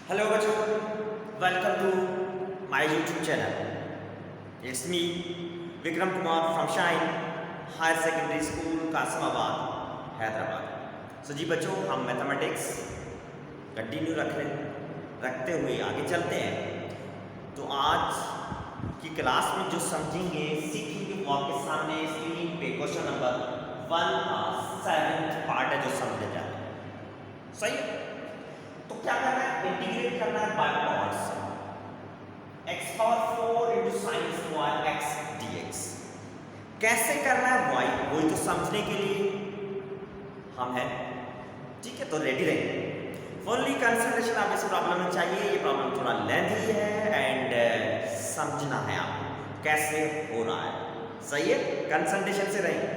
Hello बच्चों, welcome to my YouTube channel. It's me, Vikram Kumar from Shine Higher Secondary School, Kasimabad, Hyderabad. So जी बच्चों, हम mathematics continue रखते हुए आगे चलते हैं. तो आज की क्लास में जो समझेंगे सीखेंगे वो आपके सामने स्क्रीन पे क्वेश्चन नंबर 1 का 7th पार्ट है जो समझने जा रहे हैं. सही है? तो क्या करना है, इंटीग्रेट करना है by parts. x power 4 into sin square x dx. कैसे करना है y, वही तो समझने के लिए हम हैं. ठीक है, तो रेडी रहिए. फुल्ली कंसंट्रेशन आप इस प्रॉब्लम में चाहिए. ये प्रॉब्लम थोड़ा लेंथी है एंड समझना है आपको कैसे हो रहा है. सही है, कंसंट्रेशन से रहिए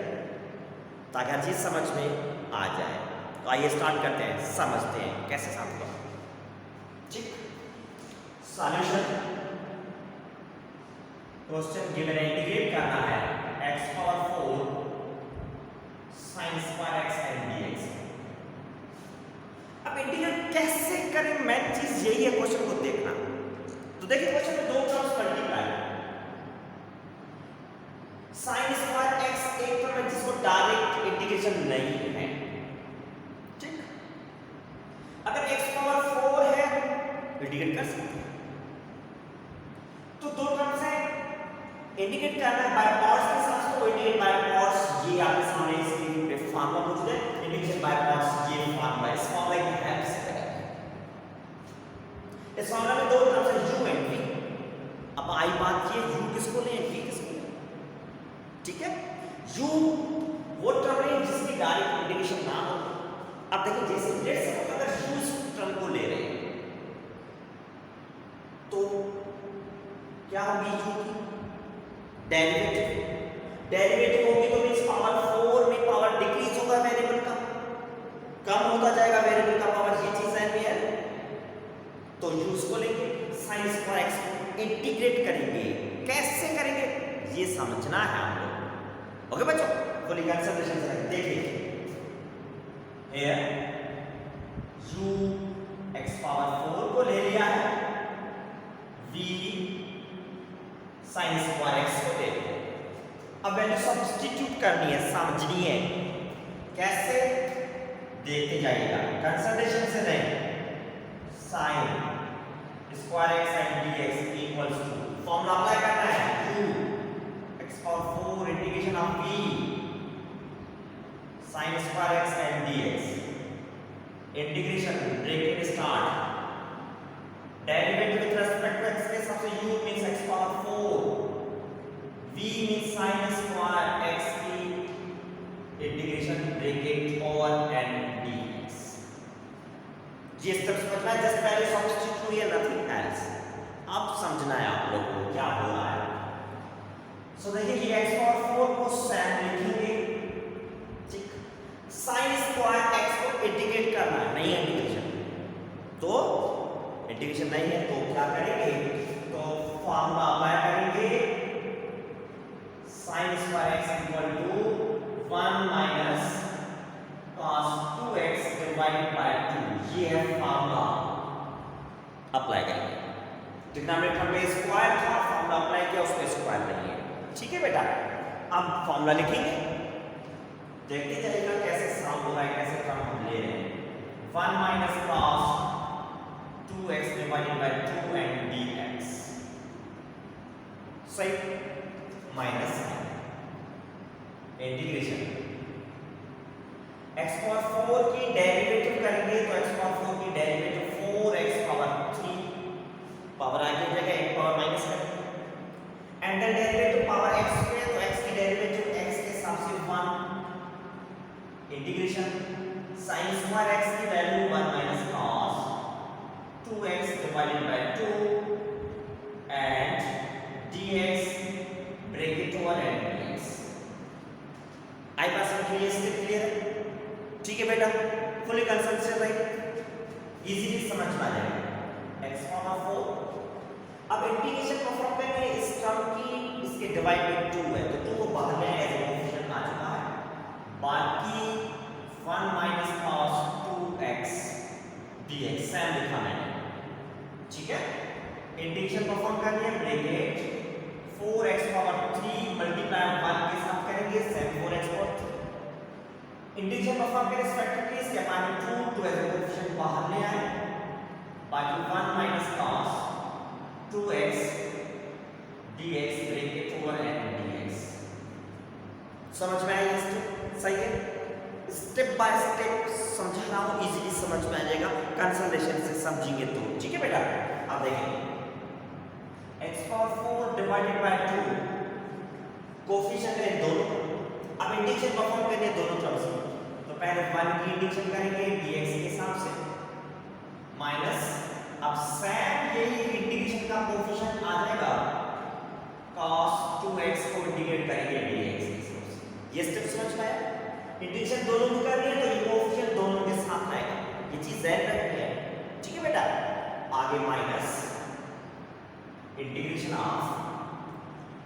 ताकि हर चीज समझ में आ जाए. तो आइए स्टार्ट करते हैं, समझते हैं कैसे समझ. ठीक, सॉल्यूशन. क्वेश्चन गिवन है, इंटीग्रेट करना है x power 4 sin square x and dx. अब इंटीग्रेट कैसे करें, मेन चीज यही है क्वेश्चन को देखना. तो देखिए क्वेश्चन में दो terms multiply. sin square x एक टर्म है जिसको डायरेक्ट इंटीग्रेशन नहीं है. ठीक, अगर x पावर 4 है इंटीग्रेट कर सकते हैं. तो दो टर्म्स है, इंटीग्रेट करना है बाय पार्ट्स के साथ. तो इंटीग्रेट बाय पार्ट्स, ये आपके सामने स्क्रीन पे फार्मूला मौजूद है. इंटीग्रेशन बाय पार्ट्स, ये फार्मूला, इस फार्मूला की हेल्प से करेंगे. इस फार्मूला में दो टर्म्स है, u एंड v. अब आई बात ये, u किसको लें, v किसको लें. ठीक है, u वो टर्म है जिसकी डायरेक्ट इंटीग्रेशन ना हो. अब देखिए जैसे लेट्स सपोज अगर u इस टर्म को ले रहे हैं तो क्या होगी u की डेरिवेटिव होगी. तो मींस पावर 4 में पावर डिक्रीज होगा वेरिएबल का, कम होता जाएगा वेरिएबल का पावर. ये चीज है. तो u को लेंगे, sin स्क्वायर x को इंटीग्रेट करेंगे. कैसे करेंगे ये समझना है हम लोग. ओके बच्चों, फुली कंसंट्रेशन से देखिए. हियर u x पावर 4 को ले लिया है, v sin स्क्वायर x को दे दिया. अब वैल्यू सब्स्टिट्यूट करनी है, समझनी है. कैसे देखते जाइएगा, कंसंट्रेशन से नहीं. sin square x and dx equals to formula apply करना है, u x power 4 integration of v sin square x and dx. Integration bracket start, derivative with respect to x के हिसाब से u means x power 4, v means sin square x की integration bracket over n dx. ये step समझना है, just पहले substitute हुई है, नथिंग एल्स. अब समझना है आप लोगों को क्या हो रहा है. सो देखिए ये x पावर 4 को सेम लिखेंगे. ठीक, sin स्क्वायर x को इंटीग्रेट करना है, नहीं है इंटीग्रेशन. तो इंटीग्रेशन नहीं है तो क्या करेंगे, तो फॉर्मूला अप्लाई करेंगे. sin square x equal to 1 minus cos 2x divided by 2. ये है फॉर्मूला, अप्लाई करेंगे. ट्रिग्नोमेट्री में स्क्वायर था, फॉर्मूला अप्लाई किया, उसमें स्क्वायर नहीं है. ठीक है बेटा, अब फॉर्मूला लिखेंगे, देखते जाइएगा कैसे सॉल्व हो रहा है, कैसे टर्म हम ले रहे हैं. 1 minus cos 2x divided by 2 and dx. सही, माइनस इंटीग्रेशन x पावर 4 की डेरिवेटिव करेंगे. तो x पावर 4 की डेरिवेटिव 4x पावर 3 पावर आगे हो जाएगा, एक पावर माइनस है. And then derivative power x पे, तो x की डेरिवेटिव x के हिसाब से 1 इंटीग्रेशन sin स्क्वायर x की value 1 minus cos 2x divided by 2 and dx bracket over n dx. आई पास में क्लियर है. ठीक है बेटा, फुली कंसंट्रेशन रहिए, इजीली समझ में आ जाएगा. x power 4. अब इंटीग्रेशन परफॉर्म करेंगे इस टर्म की, इसके डिवाइड बाय 2 है तो 2 को बाहर ले एज ए कोएफिशिएंट आ चुका है. बाकी 1 minus cos 2x dx same लिखा मैंने. ठीक है, इंटीग्रेशन परफॉर्म करनी है, ब्रैकेट 4x पावर 3 मल्टीप्लाई 1 के साथ करेंगे 4x पावर 3। इंटीग्रेशन परफॉर्म के रिस्पेक्ट केस क्या माने 2 एज ए कोएफिशिएंट बाहर ले आए, बाकी 1 minus cos 2x dx bracket over n dx। समझ में आया? सही है, स्टेप बाय स्टेप समझा रहा हूं, इजीली समझ में आ जाएगा, कंसंट्रेशन से समझेंगे तो। ठीक है बेटा, अब देखें x power 4 divided by 2 coefficient है दोनों, अब इंटीग्रेशन परफॉर्म करेंगे दोनों तरफ से, तो पहले 1 की इंटीग्रेशन करेंगे dx के हिसाब से माइनस, अब सेम यही इंटीग्रेशन का कोएफिशिएंट आ जाएगा cos 2x को इंटीग्रेट करेंगे dx के हिसाब से। ये स्टेप समझ में आया? इंटीग्रेशन दोनों में कर रही है तो ये कोएफिशिएंट दोनों के साथ आएगा, ये चीज ध्यान रखनी है। ठीक है बेटा, आगे माइनस इंटीग्रेशन ऑफ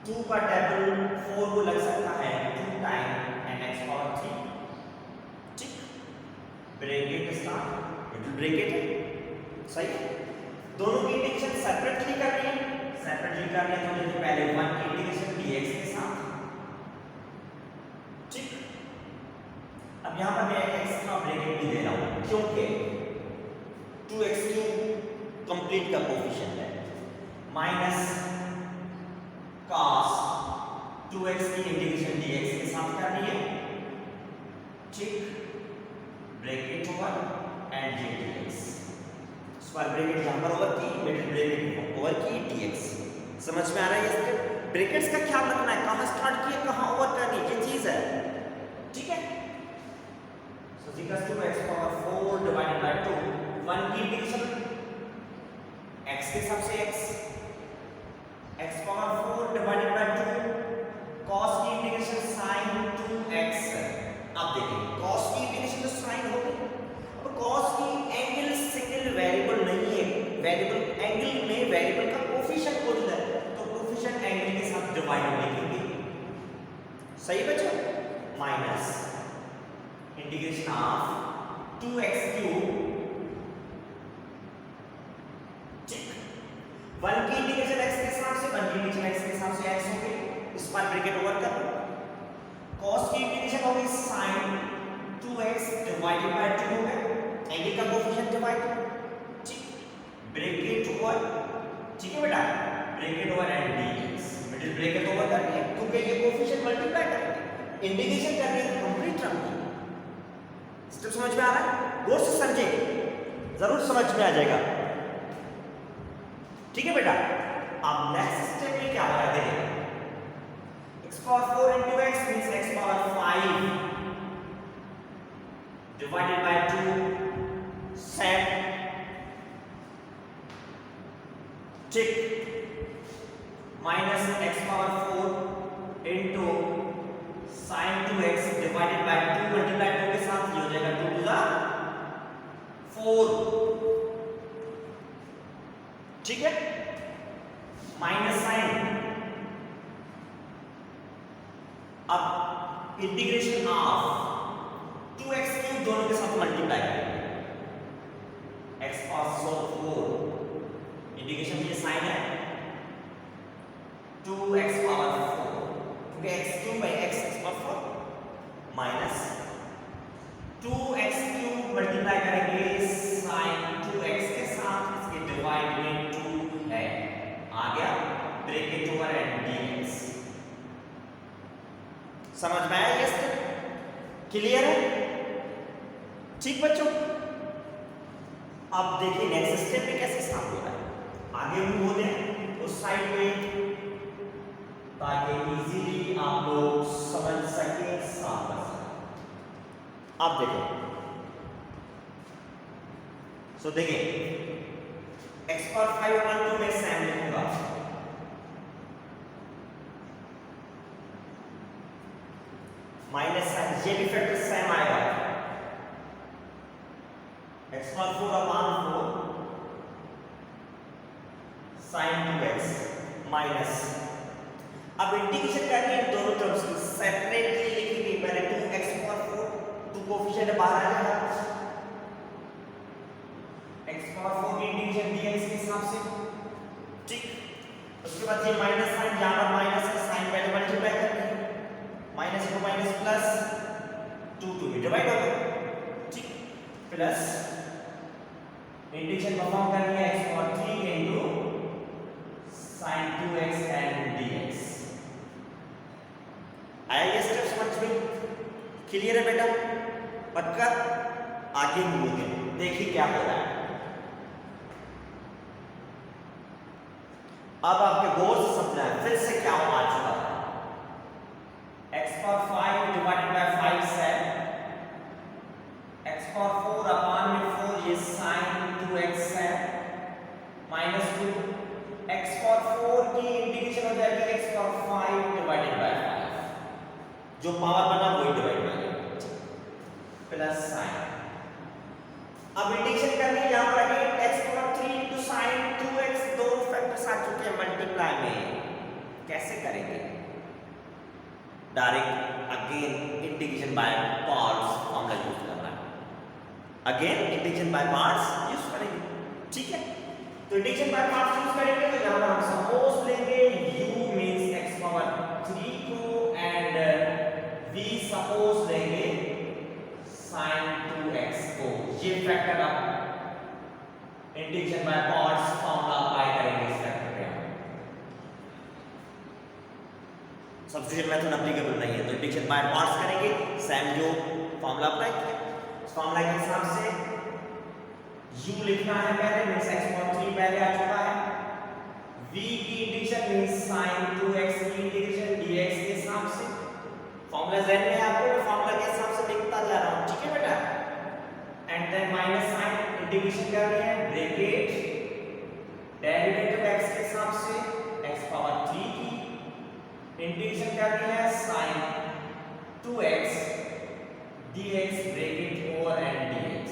2 का टेबल 4 को लग सकता है 2 टाइम एंड x पावर 3। ठीक, ब्रैकेट स्टार्ट, मिडिल ब्रैकेट है, सही है। दोनों की इंटीग्रेशन सेपरेटली करनी है, सेपरेटली करनी है तो देखिए पहले 1 की इंटीग्रेशन dx के साथ। ठीक, अब यहां पर मैं एक एक्स्ट्रा ब्रैकेट भी दे रहा हूं क्योंकि 2x³ कंप्लीट का कोएफिशिएंट है, माइनस cos 2x की इंटीग्रेशन dx के साथ करनी है। ठीक, bracket over and dx, square bracket यहां पर ओवर की, मिडिल ब्रैकेट ओवर की dx। समझ में आ रहा है? ये ब्रैकेट्स का ख्याल रखना है, कहां स्टार्ट किए कहां ओवर करनी, ये चीज है। ठीक है, so equals to x power 4 divided by 2, 1 की इंटीग्रेशन x के हिसाब से x power 4 divided by 2 cos की इंटीग्रेशन sin 2x। अब देखिए cos की इंटीग्रेशन तो sin हो गई, अब cos की एंगल सिंगल वेरिएबल नहीं है, वेरिएबल एंगल में वेरिएबल का कोएफिशिएंट मौजूद है, तो कोएफिशिएंट एंगल के साथ डिवाइड लिखेंगे। सही बच्चों, माइनस इंटीग्रेशन ऑफ 2x³ 1 की इंटीग्रेशन x के हिसाब से, 1 की इंटीग्रेशन x के हिसाब से x हो गई, इस पर ब्रैकेट ओवर कर, cos की इंटीग्रेशन हो गई sin 2x डिवाइडेड बाय 2 हो गया, एंगल का कोएफिशिएंट डिवाइड। ठीक, ब्रैकेट ओवर, ठीक है बेटा, bracket over and dx, middle bracket over करके क्योंकि ये कोएफिशिएंट मल्टीप्लाई करेंगे, इंटीग्रेशन करके कंप्लीट टर्म की। स्टेप समझ में आ रहा है? गौर से समझे, जरूर समझ में आ जाएगा। ठीक है बेटा, अब नेक्स्ट स्टेप में क्या हो रहा है देखिए, x power 4 into x means x power 5 divided by 2 sec। ठीक, minus x power 4 into sin 2x divided by 2 multiply 2 के साथ ये हो जाएगा 2 to the 4। ठीक है, माइनस साइन, अब इंटीग्रेशन ऑफ 2x³ दोनों के साथ मल्टीप्लाई करेंगे, x पावर 4 इंटीग्रेशन ये साइन है 2x पावर 4 क्योंकि x³ by x power 4 minus 2x³ multiply करेंगे sin 2x के साथ, इसके डिवाइड में 2 है, आ गया ब्रैकेट ओवर एंड dx। समझ में आया? ये स्टेप क्लियर है? ठीक बच्चों, अब देखिए नेक्स्ट स्टेप में कैसे साफ हो रहा है, आगे मूव होते हैं उस साइड पे ताकि इजीली आप लोग समझ सके, साफ कर सके। अब देखो, सो देखिए x पावर 5 और 1 में सेम लिखूंगा, माइनस साइन, ये भी फैक्टर सेम आएगा, x power 4 upon 4 sin 2x minus, अब इंटीग्रेशन करनी है दोनों टर्म्स की, सेपरेटली लिखेंगे, पहले 2x पावर 4 2 कोएफिशिएंट बाहर आ जाएगा, x पावर 4 की इंटीग्रेशन dx के हिसाब से, ठीक। उसके बाद ये माइनस साइन, यहाँ पर माइनस है, साइन पहले मल्टीप्लाई करते हैं, माइनस को माइनस प्लस 2 में डिवाइड हो गया, ठीक। प्लस इंटीग्रेशन परफॉर्म करनी है x power 3 into sin 2x and dx। आया ये स्टेप समझ में? क्लियर है बेटा? पक्का? आगे बढ़ोगे, देखिए क्या हो रहा है। अब आपके गौर से समझना है फिर से क्या आ चुका है। x पावर 5 डिवाइडेड बाय 5 से x पावर 4 अपान में 4 ये sin 2x है माइनस 2, x पावर 4 की इंटीग्रेशन हो जाएगी x पावर 5 डिवाइडेड बाय 5, जो पावर बना वही डिवाइड बाय प्लस साइन। अब इंटीग्रेशन करनी है, यहां पर आगे x power 3 into sin 2x, दो फैक्टर्स आ चुके हैं मल्टीप्लाई में, कैसे करेंगे? Direct again integration by parts formula use करना है, again integration by parts use करेंगे, ठीक है। तो इंटीग्रेशन बाय पार्ट्स यूज करेंगे तो यहां पर हम सपोज लेंगे u मींस x पावर 3 को एंड v सपोज लेंगे sin 2x को। ये फैक्टर आप integration by parts formula apply करेंगे इस फैक्टर पे। सब्स्टिट्यूशन मेथड एप्लीकेबल नहीं है तो इंटीग्रेशन बाय पार्ट्स करेंगे, सेम जो फॉर्मूला अप्लाई किया उस फॉर्मूला के हिसाब से u लिखना है पहले, मींस x पावर 3 पहले आ चुका है, v की इंटीग्रेशन मींस sin 2x की इंटीग्रेशन dx के हिसाब से। फॉर्मूला ज़हन में आपको तो फॉर्मूला के हिसाब से लिखता जा रहा हूं, ठीक है बेटा। And then minus sine, integration करनी है, ब्रैकेट डेरिवेटिव x के हिसाब से x पावर 3 की इंटीग्रेशन करनी है sin 2x dx bracket over and dx।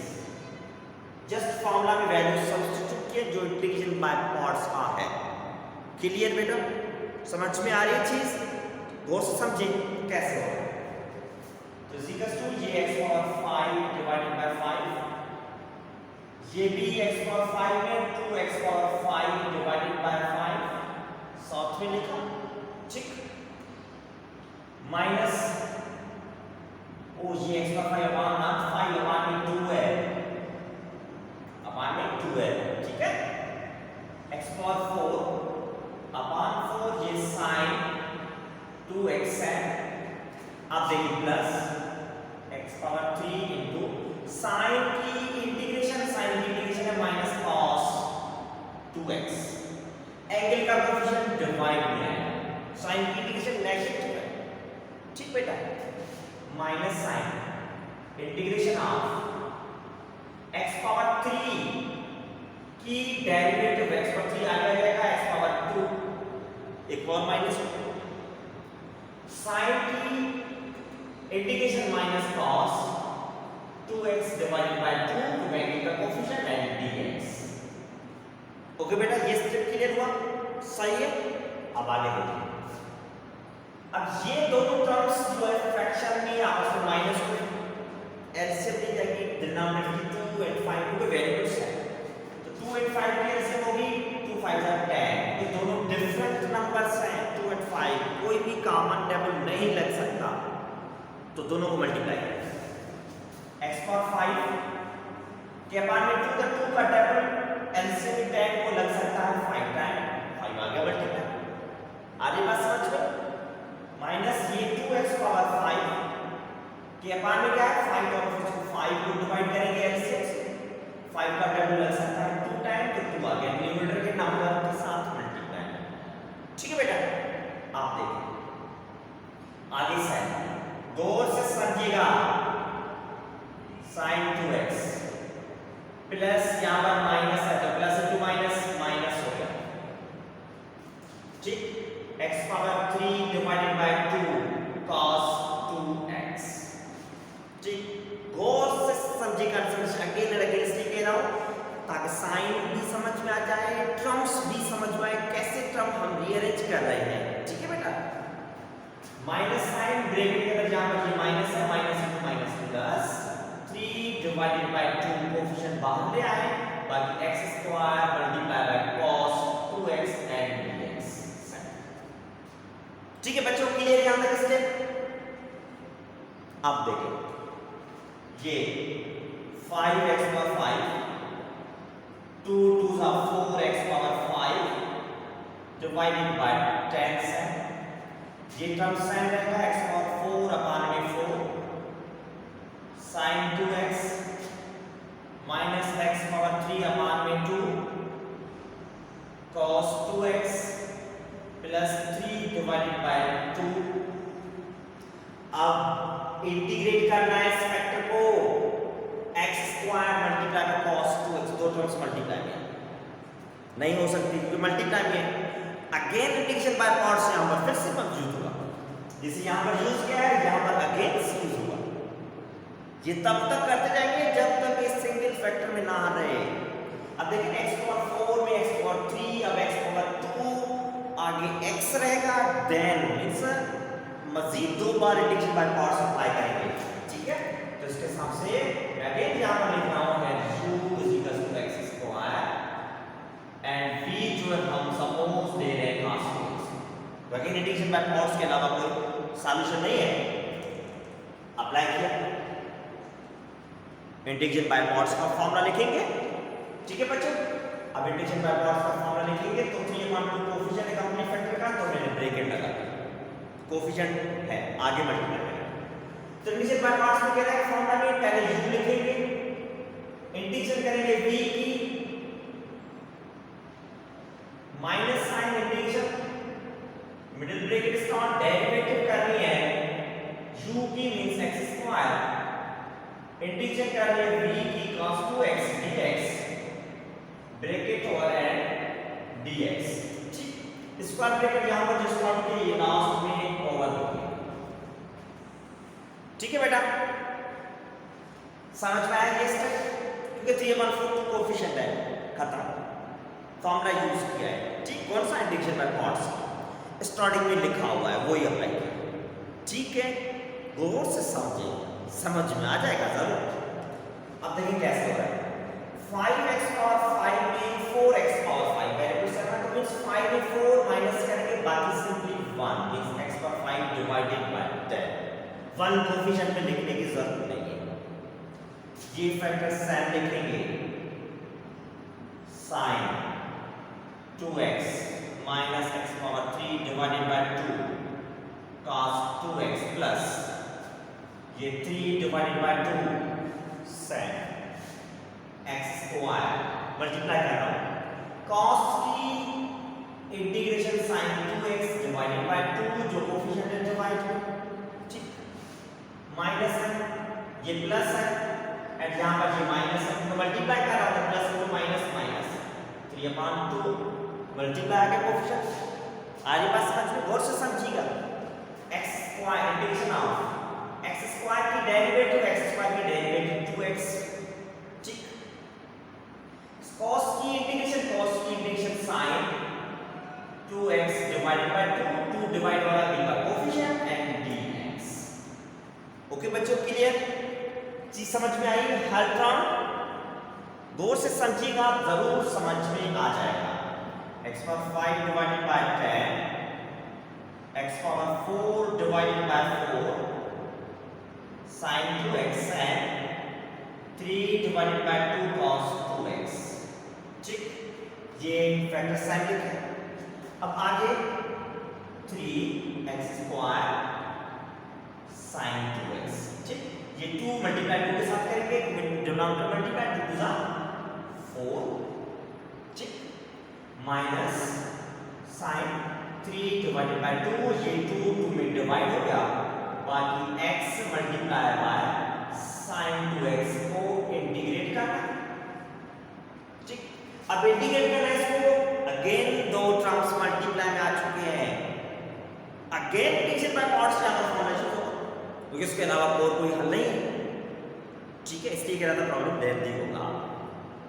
Just formula में वैल्यू सब्स्टिट्यूट किए जो इंटीग्रेशन बाय पार्ट्स का है। क्लियर बेटा? समझ में आ रही है चीज? गौर से समझे कैसे होगा। तो इक्वल्स टू ये x पावर 5 डिवाइडेड बाय 5, ये भी x पावर 5 में 2x पावर 5 डिवाइडेड बाय 5 साथ में लिखा, ठीक। माइनस ये x पावर 5 अपान ना 5 अपान में 2 है, अपान में 2 है, ठीक है। x पावर 4 अपान 4 ये sin 2x है, अब देखिए plus x power 3 into sine की इंटीग्रेशन है माइनस cos 2x, एंगल का कोएफिशिएंट डिवाइड में है, साइन की इंटीग्रेशन नेगेटिव है, ठीक बेटा। Minus sine integration of x power 3 की डेरिवेटिव x पावर 3 आ जाएगा x पावर 2, एक और माइनस साइन की integration minus cos 2x divided by 2 angle का कोएफिशिएंट एंड dx। ओके बेटा, ये स्टेप क्लियर हुआ? सही है। अब आगे देखिए, अब ये दोनों टर्म्स जो है फ्रैक्शन में आपस में माइनस को एलसीएम ली जाएगी, डिनोमिनेटर की 2 एंड 5 को वेरिएबल्स है तो 2 एंड 5 की एलसीएम होगी 2 5 are 10। ये दोनों डिफरेंट नंबर्स हैं 2 एंड 5, कोई भी कॉमन टेबल नहीं लग सकता तो दोनों को मल्टीप्लाई करें। x पावर 5 के अपान में 2 का टेबल एलसीएम 10 को लग सकता है 5 टाइम, 5 आ गया मल्टीप्लाई। आगे बात समझ में? माइनस ये 2x पावर 5 के अपान में क्या है 5 और 5 को डिवाइड करेंगे एलसीएम से, 5 का टेबल लग सकता है 2 टाइम तो 2 आ गया, न्यूमरेटर के नंबर के साथ मल्टीप्लाई, ठीक है बेटा। आप देखिए आगे साइन, गौर से समझिएगा, sin 2x प्लस यहां पर माइनस है तो प्लस इंटू माइनस माइनस हो गया, ठीक। x power 3 divided by 2 cos 2x, ठीक। गौर से समझिएगा, अगेन एंड अगेन इसलिए कह रहा हूं ताकि साइन भी समझ में आ जाए, टर्म्स भी समझ में आए, कैसे टर्म हम रीअरेंज कर रहे हैं, ठीक है बेटा। माइनस साइन ब्रैकेट के अंदर जहां पर ये माइनस है, minus into minus plus 3 divided by 2 coefficient बाहर ले आए बाकी x square multiply by cos 2x and dx। ठीक है बच्चों, क्लियर यहां तक स्टेप? अब देखें ये 5x power 5 2 2 are 4x power 5 divided by 10 से ये टर्म साइन रहेगा x पावर 4 अपान में 4 sin 2x minus x power 3 अपान में 2 cos 2x plus 3 divided by 2। अब इंटीग्रेट करना है इस फैक्टर को, x square multiply bye cos 2x, दो टर्म्स मल्टीप्लाई में नहीं हो सकती क्योंकि मल्टीप्लाई में अगेन इंटीग्रेशन बाय पार्ट्स यहां पर फिर से यूज होगा। जैसे यहां पर यूज किया है, यहां पर अगेन यूज होगा। ये तब तक करते जाएंगे जब तक इस सिंगल फैक्टर में ना आ रहे। अब देखिए x पावर 4 में x पावर 3, अब x पावर 2 आगे x रहेगा, देन मींस मजीद दो बार इंटीग्रेशन बाय पार्ट्स अप्लाई करेंगे। ठीक है, तो इसके हिसाब से अगेन यहां पर लिख रहा हूं मैं u = x square and v जो है हम सपोज दे रहे हैं cos 2x। तो अगेन इंटीग्रेशन बाय पार्ट्स के अलावा कोई सॉल्यूशन नहीं है। अप्लाई किया, इंटीग्रेशन बाय पार्ट्स का फॉर्मूला लिखेंगे। ठीक है बच्चों, अब इंटीग्रेशन बाय पार्ट्स का फॉर्मूला लिखेंगे तो 3/2 कोएफिशिएंट है कंप्लीट फैक्टर का, तो मैंने ब्रैकेट लगा दिया, कोएफिशिएंट है आगे मल्टीप्लाई करेंगे। तो इंटीग्रेशन बाय पार्ट्स में क्या रहेगा फॉर्मूला में, पहले u लिखेंगे, इंटीग्रेशन करेंगे v की, minus sine integration middle bracket start, derivative करनी है u की मींस x स्क्वायर, इंटीग्रेशन करनी है v की cos 2x dx ब्रैकेट और एंड dx। ठीक, स्क्वायर ब्रैकेट यहां पर जो स्टार्ट किया ये लास्ट में ओवर हो गया। ठीक है बेटा, समझ में आया ये स्टेप? क्योंकि 3/4 कोएफिशिएंट है, खत्म, फॉर्मूला यूज किया है। ठीक, कौन सा इंटीग्रेशन बाय पार्ट्स स्टार्टिंग में लिखा हुआ है वही अप्लाई किया। ठीक है, गौर से समझे, समझ में आ जाएगा जरूर। अब देखिए कैसे हो रहा है, 5x पावर 5 में 4x पावर 5 वेरिएबल करना, तो मींस 5 में 4 माइनस करेंगे, बाकी simply 1 means x power 5 divided by 10। 1 coefficient में लिखने की जरूरत नहीं है। ये फैक्टर साइन लिखेंगे, sin 2x minus x power 3 divided by 2 cos 2x plus ये 3 divided by 2 sin x square multiply कर रहा हूं, cos की integration sin 2x divided by 2 जो कोएफिशिएंट है डिवाइड में, ठीक, माइनस है ये प्लस है एंड यहां पर ये माइनस है, तो मल्टीप्लाई कर रहा हूं, प्लस को माइनस माइनस 3/2 मल्टीप्लाई आगे कोएफिशिएंट। आगे बात समझ में गौर से समझिएगा, x square integration of x square की डेरिवेटिव x स्क्वायर की डेरिवेटिव 2x, ठीक, cos की integration sin 2x divided by 2 divide वाला मिलता कोएफिशिएंट एंड dx। ओके बच्चों, क्लियर? चीज समझ में आई? हर टर्म गौर से समझिएगा, जरूर समझ में आ जाएगा। x power 5 divided by 10, x power 4 divided by 4 sin 2x and 3 divided by 2 cos 2x। ठीक, ये फैक्टर साइन लिखे। अब आगे 3x स्क्वायर sin 2x, ठीक, ये 2 मल्टीप्लाई 2 के साथ करेंगे, डिनोमिनेटर मल्टीप्लाई 2 2 4, ठीक, माइनस sin 3 डिवाइडेड बाय 2, ये 2 में डिवाइड हो गया, बाकी x multiply by sin 2x को इंटीग्रेट करना, ठीक। अब इंटीग्रेट करना है इसको, अगेन दो टर्म्स मल्टीप्लाई में आ चुके हैं, अगेन इंटीग्रेशन बाय पार्ट्स का फॉर्मेशन होगा क्योंकि इसके अलावा और कोई हल नहीं है, ठीक है, इसलिए कह रहा था प्रॉब्लम लेंथी होगा,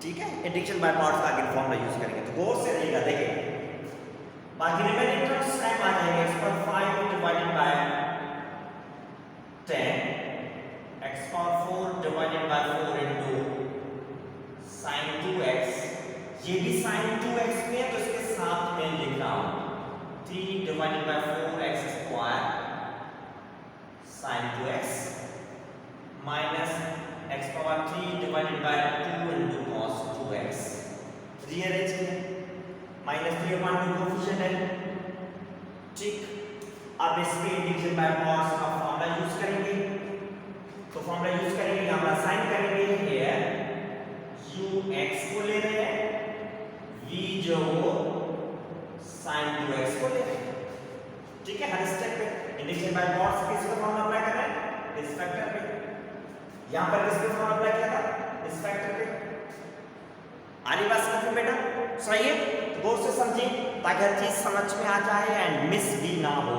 ठीक है। इंटीग्रेशन बाय पार्ट्स का अगेन फॉर्मूला यूज करेंगे, तो गौर से देखिएगा, देखिए बाकी रिमेनिंग टर्म्स टाइम आ जाएंगे, x power 5 divided by 10, x power 4 divided by 4 into sine 2x, ये भी साइन 2x में है तो इसके साथ में लिख रहा हूं 3 divided bye 4x square sine 2x minus x power 3 divided by 2 into cos 2x, rearrange किया माइनस 3 अपॉन 2 कोफिशिएंट है, ठीक। अब इसके इंटीग्रेशन बाय cos का फॉर्मूला यूज करेंगे, तो फॉर्मूला यूज करेंगे, यहां पर साइन करेंगे, हियर ux को ले रहे हैं, v जो sin 2x को ले रहे हैं, ठीक है। हर स्टेप पे इंटीग्रेशन बाय cos किस पे फॉर्मूला अप्लाई कर रहे हैं, इस फैक्टर पे, यहां पर किस पे फॉर्मूला अप्लाई किया था, इस फैक्टर पे। आनी बात समझ में बेटा, सही है, गौर से समझिए ताकि हर चीज समझ में आ जाए एंड मिस भी ना हो।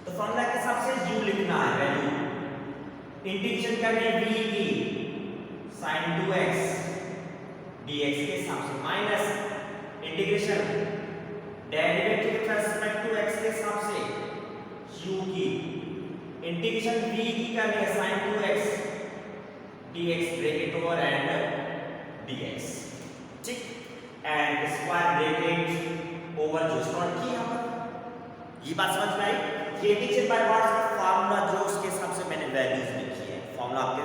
तो फॉर्मूला के हिसाब से u लिखना है, वैल्यू इंटीग्रेशन करने v की sin 2x dx के हिसाब से minus integration derivative with respect to x के हिसाब से u की इंटीग्रेशन v की करनी है sin 2x dx bracket over and dx, ठीक, एंड स्क्वायर ब्रैकेट ओवर जो स्टॉर्ट की यहां पर, ये बात समझ में आई। ये इंटीग्रेशन बाय पार्ट्स का फार्मूला जो उसके हिसाब से मैंने वैल्यूज लिखी है, फार्मूला आपके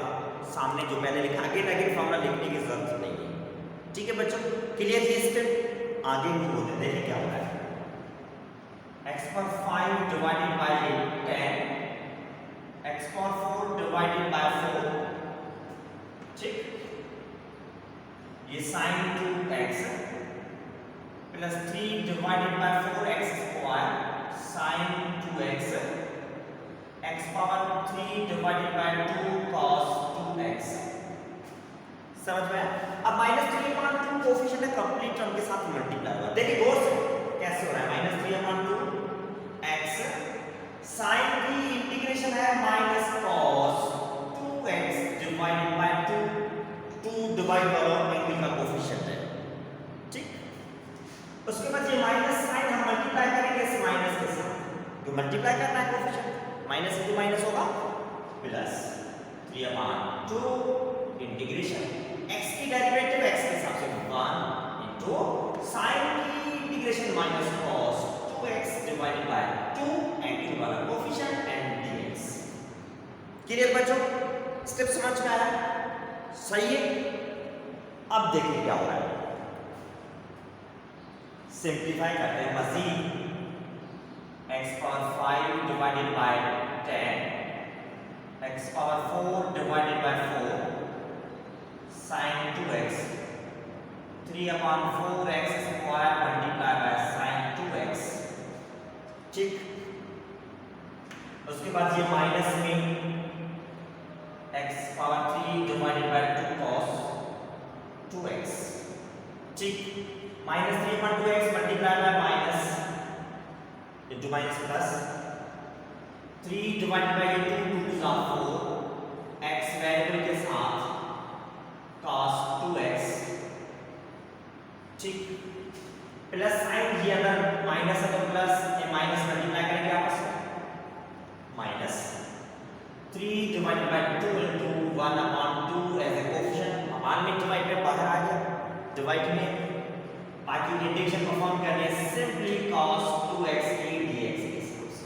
सामने जो मैंने लिखा, अगेन फार्मूला लिखने की जरूरत नहीं है, ठीक है बच्चों, क्लियर ये स्टेप। आगे मूव होते हैं, देखिए क्या हो रहा है, x पर 5 डिवाइडेड बाय 10, x पर 4 डिवाइडेड बाय 4, ठीक, ये sin 2x plus 3 divided bye 4x square sin 2x, x power 3 divided by 2 cos 2x, समझ में आया। अब माइनस 3 अपॉन 2 कोफिशिएंट है, कंप्लीट टर्म के साथ मल्टीप्लाई होगा, देखिए गौर से कैसे हो रहा है, माइनस 3 अपॉन 2 x sin की इंटीग्रेशन है minus cos 2x divided by 2 divide और एंगल का कोफिशिएंट है, ठीक। उसके बाद ये माइनस साइन हम मल्टीप्लाई करेंगे इस माइनस के साथ, जो मल्टीप्लाई करना है कोफिशिएंट, माइनस इंटू माइनस होगा प्लस 3 अपॉन 2 इंटीग्रेशन x की डेरिवेटिव x के हिसाब से 1 इनटू sin की integration minus cos 2x divided by 2 angle वाला कोफिशिएंट एंड dx। क्लियर बच्चों, स्टेप समझ में आया, सही है। अब देखिए क्या हो रहा है, सिंप्लीफाई करते हैं मजीद, x power 5 divided by 10, x power 4 divided by 4 sin 2x 3 upon 4x square multiply by sin 2x, ठीक। उसके बाद ये माइनस में x power 3 divided by 2 cos 2x, ठीक, minus 3 upon 2x multiply by minus into minus plus 3 divided by 2 2 to 4 x variable के साथ cos 2x, ठीक, plus sign ये अगर माइनस है तो प्लस, ये माइनस मल्टीप्लाई करेंगे आपस में, minus 3 divided by 2 into 1 upon 2 as a coefficient, upon में डिवाइड में बाहर आ गया, डिवाइड में बाकी इंटीग्रेशन परफॉर्म करने सिंपली cos 2x की dx के हिसाब से,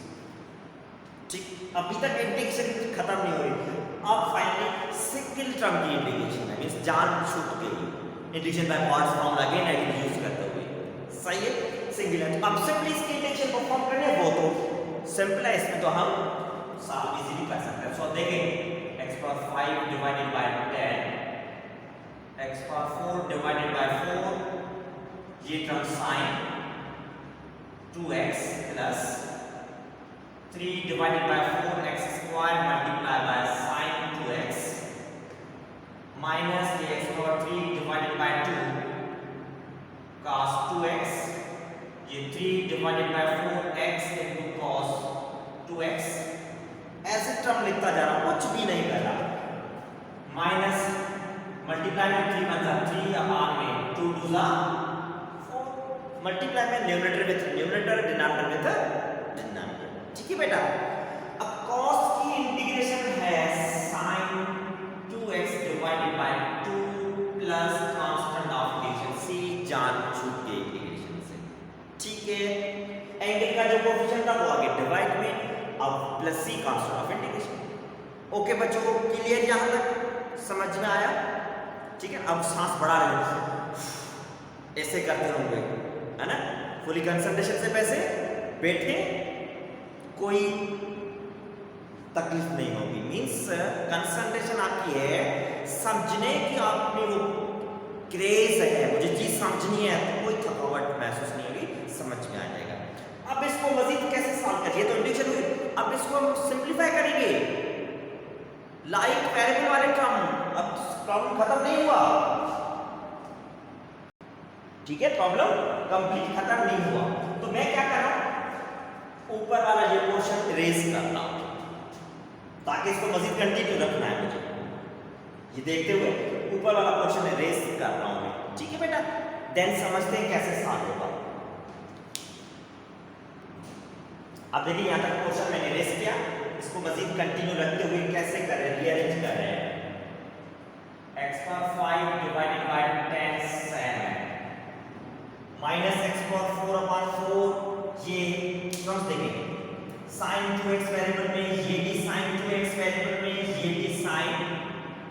ठीक। अभी तक इंटीग्रेशन खत्म नहीं हो रही, अब फाइनली सिंगल टर्म की इंटीग्रेशन है, मींस जान छूट गई, integration by parts formula again again use करते हुए, सही है, सिंगल है। अब सिंपली इसकी इंटीग्रेशन परफॉर्म करने वो तो सिंपल है, इसमें तो हम साफ इजीली कर सकते हैं। सो देखें x power 5 divided by 10, x power 4 divided by 4, ये term sin 2x plus 3 divided bye 4x square multiply by sin 2x minus ये x power 3 divided by 2 cos 2x, ये 3 divided bye 4x into cos 2x, ऐसे term लिखता जा रहा हूं, कुछ भी नहीं कर रहा, माइनस मल्टीप्लाई में 3 बन जाता 3 अपॉन में 2 टू जा 4, मल्टीप्लाई में numerator with numerator, denominator with denominator, ठीक है बेटा। अब cos की इंटीग्रेशन है sin 2x divided by 2 plus जान छूट गई इंटीग्रेशन से। ठीक है, एंगल का जो कोफिशिएंट था वो आगे डिवाइड में, अब plus C constant of integration. Okay बच्चों, क्लियर यहां तक समझ में आया? ठीक है, अब सांस बढ़ा रहे ऐसे करते होंगे, है ना, फुली कंसंट्रेशन से पैसे बैठे, कोई तकलीफ नहीं होगी। मीन्स कंसंट्रेशन आपकी है समझने की, आप में वो क्रेज है, मुझे चीज समझनी है, तो कोई थकावट महसूस नहीं होगी, समझ में आ जाएगा। अब इसको मजीद कैसे सॉल्व करिए, तो इंटीग्रेशन हुई, अब इसको हम सिंप्लीफाई करेंगे लाइक वेरिएबल वाले टर्म। अब प्रॉब्लम खत्म नहीं हुआ, ठीक है, प्रॉब्लम कंप्लीट खत्म नहीं हुआ। तो मैं क्या कर रहा हूं, ऊपर वाला ये पोर्शन इरेज करता हूं ताकि इसको मजीद कंटिन्यू रखना है मुझे। ये देखते हुए ऊपर वाला पोर्शन इरेज कर रहा हूं मैं, ठीक है बेटा। देन समझते हैं कैसे सॉल्व होगा। अब देखिए यहां तक पोर्शन मैंने इरेज किया, इसको मजीद कंटिन्यू रखते हुए कैसे करें, रीअरेंज कर रहे हैं। x power 5 divided by 10 7 minus x power 4 upon 4, ये टर्म्स देखेंगे sin 2x वेरिएबल में, ये भी sin 2x वेरिएबल में, ये भी sin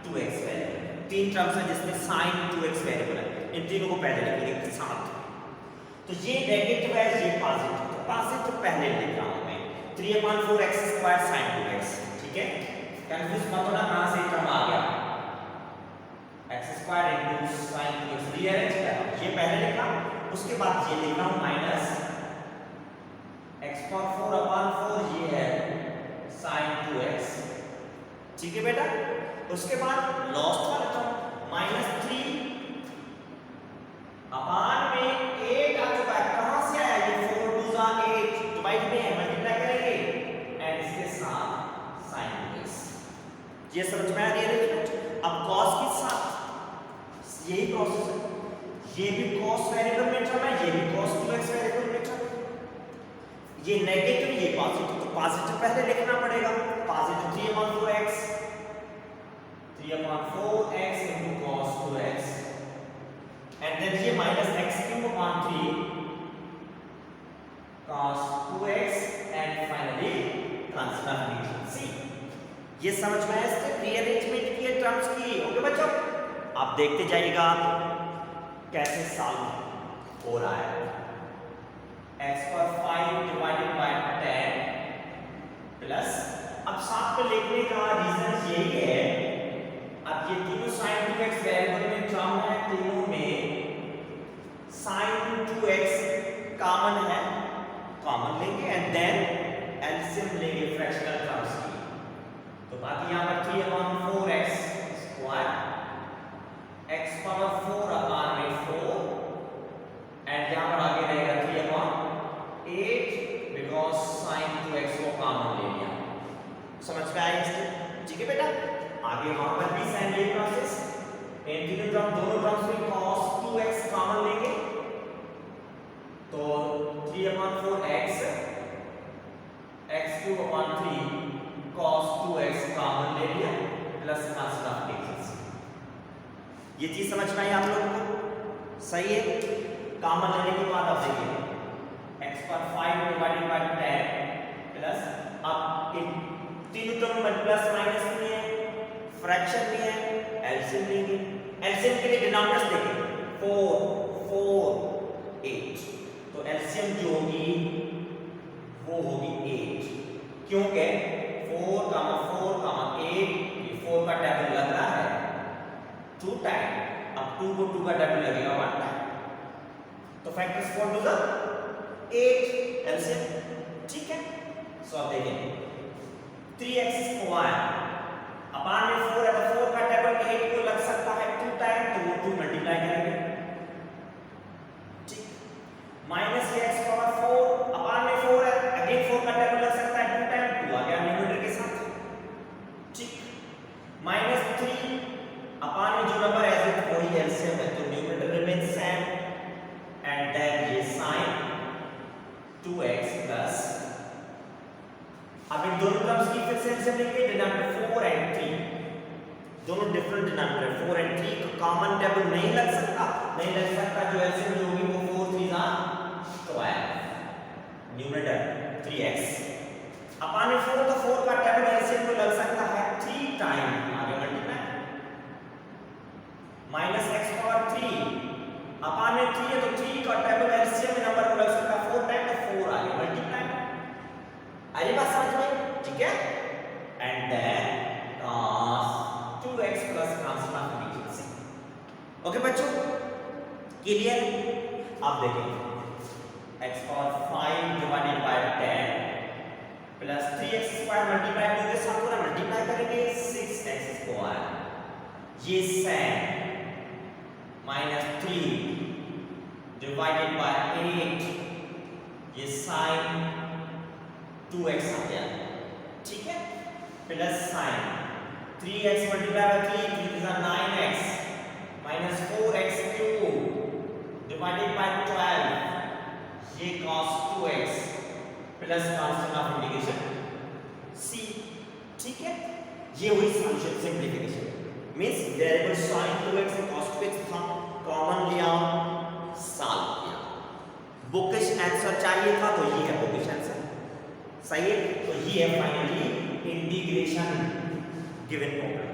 2x वेरिएबल। तीन टर्म्स हैं जिसमें sin 2x वेरिएबल है, इन तीनों को पहले लिखेंगे साथ। तो ये नेगेटिव है, ये पॉजिटिव, तो पॉजिटिव पहले लिख रहा हूं मैं, 3/4x² sin 2x, ठीक है। कंफ्यूज मत होना कहां से टर्म आ गया, x² * sin 2x, रीअरेंज कर, ये पहले लिखा, उसके बाद ये लिख रहा हूं माइनस x पावर 4 अपॉन 4, ये है sin 2x, ठीक है बेटा। उसके बाद लास्ट वाला टर्म -3 अपॉन में 8 आ चुका है, कहां से आया ये, 4 2 8, डिवाइड में है, मल्टीप्लाई करेंगे एंड इसके साथ sin 2x। ये समझ में आ रही है रिलेशनशिप। अब cos के साथ यही प्रोसेस है, ये भी cos वेरिएबल में टर्म है, ये भी cos 2x वेरिएबल में टर्म है, ये नेगेटिव ये पॉजिटिव, तो पॉजिटिव पहले लिखना पड़ेगा, positive 3/4x into cos 2x and then ये minus x³ upon 3 cos 2x and finally transformation. ये समझ में आया इसके रीअरेंजमेंट की टर्म्स की। ओके बच्चों, आप देखते जाइएगा कैसे सॉल्व हो रहा है। x power 5 divided by 10 plus, अब साथ में लिखने का रीजन यही है, अब ये तीनों sin 2x वेरिएबल में टर्म है, तीनों में sin 2x कॉमन है, कॉमन लेंगे एंड देन एलसीएम लेंगे फ्रैक्शनल टर्म्स की। तो बाकी यहां पर 3/4x square, x power 4 upon में 4 एंड यहां पर आगे रहेगा 3/8 बिकॉज़ sin 2x को कॉमन ले लिया। समझ में आया इसके, ठीक है बेटा। आगे वहां पर भी सेम ये प्रोसेस, इन तीनों टर्म, दोनों टर्म्स में cos 2x कॉमन लेंगे, तो 3/4x x³ upon 3 cos 2x common ले लिया प्लस ट्रांसफॉर्मेशन। ये चीज समझ में आई आप लोगों को? सही है। कॉमन लेने के बाद आप देखिए x पर 5 डिवाइडेड बाय 10 प्लस, अब इन तीनों टर्म में प्लस माइनस में है, फ्रैक्शन में है, एलसीएम लेंगे। एलसीएम के लिए डिनोमिनेटर्स देखें, 4 4 8, तो एलसीएम जो होगी वो होगी 8, क्योंकि 4, 4, 8, ये 4 का टेबल लग रहा है 2 टाइम, अब 2 को 2 का टेबल लगेगा 1 टाइम, तो फैक्टर्स 4 टू द 8 एलसीएम, ठीक है। सो अब देखें 3x स्क्वायर अपॉन में 4 है, तो 4 का टेबल 8 को लग सकता है 2 टाइम, तो वो 2 मल्टीप्लाई करेंगे, ठीक। माइनस x पावर 4 अपॉन में 4 है, अगेन 4 का टेबल लग सकता है 2 टाइम, 2 आ गया न्यूमरेटर के साथ, ठीक। -3 अपॉन में जो नंबर है एज इट वही एलसीएम है, तो numerator remain same and then ये sin 2x प्लस, अब इन दोनों टर्म्स की फिर से एलसीएम लेंगे, डिनोमिनेटर 4 एंड 3, दोनों डिफरेंट डिनोमिनेटर 4 एंड 3 का कॉमन टेबल नहीं लग सकता, जो एलसीएम क्लियर? अब देखें x power 5 divided by 10 plus 3x square multiply 2 के साथ पूरा मल्टीप्लाई करेंगे 6x स्क्वायर ये sin माइनस 3 डिवाइडेड बाय 8 ये sin 2x आ गया, ठीक है, plus sin 3x multiply by 3 is 9x minus 4x cube divided by 12 ये cos 2x plus constant of integration c, ठीक है, ये हुई simplification means variable sin 2x और cos 2x था, कॉमन लिया, सॉल्व किया, बुकिश आंसर चाहिए था तो ये है बुकिश आंसर, सही है, तो ये है finally integration given problem.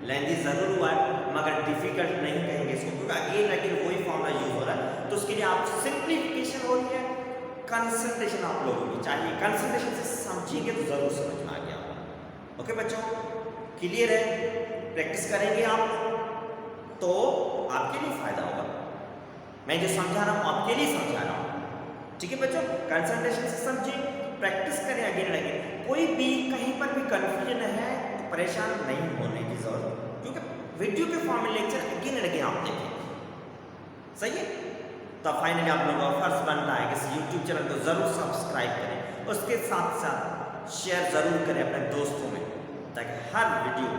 Lengthy जरूर हुआ है मगर डिफिकल्ट नहीं कहेंगे इसको, क्योंकि अगेन अगेन वही फॉर्मूला यूज हो रहा है, तो उसके लिए आप सिंप्लीफिकेशन हो रही है, कंसंट्रेशन आप लोगों की चाहिए, कंसंट्रेशन से समझेंगे तो जरूर समझ में आ गया होगा। ओके बच्चों, क्लियर है? प्रैक्टिस करेंगे आप तो आपके लिए फायदा होगा, मैं जो समझा रहा हूँ आपके लिए समझा रहा हूँ, ठीक है बच्चों, कंसंट्रेशन से समझिए, प्रैक्टिस करें अगेन अगेन, कोई भी कहीं पर भी कंफ्यूजन है तो परेशान नहीं होने की जरूरत, क्योंकि वीडियो के फॉर्म में लेक्चर अगेन अगेन आप देखें, सही है। तो फाइनली आप लोगों का फर्ज बनता है कि इस यूट्यूब चैनल को जरूर सब्सक्राइब करें, उसके साथ साथ शेयर जरूर करें अपने दोस्तों में, ताकि हर वीडियो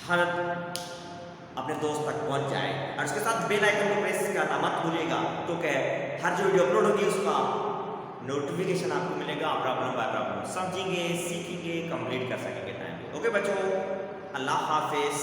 हर अपने दोस्त तक पहुंच जाए, और उसके साथ बेल आइकन को प्रेस करना मत भूलिएगा, तो क्या हर जो वीडियो अपलोड होगी उसका नोटिफिकेशन आपको मिलेगा, आप प्रॉब्लम बाय प्रॉब्लम समझेंगे, सीखेंगे, कंप्लीट कर सकेंगे टाइम पे। ओके बच्चों, अल्लाह हाफिज।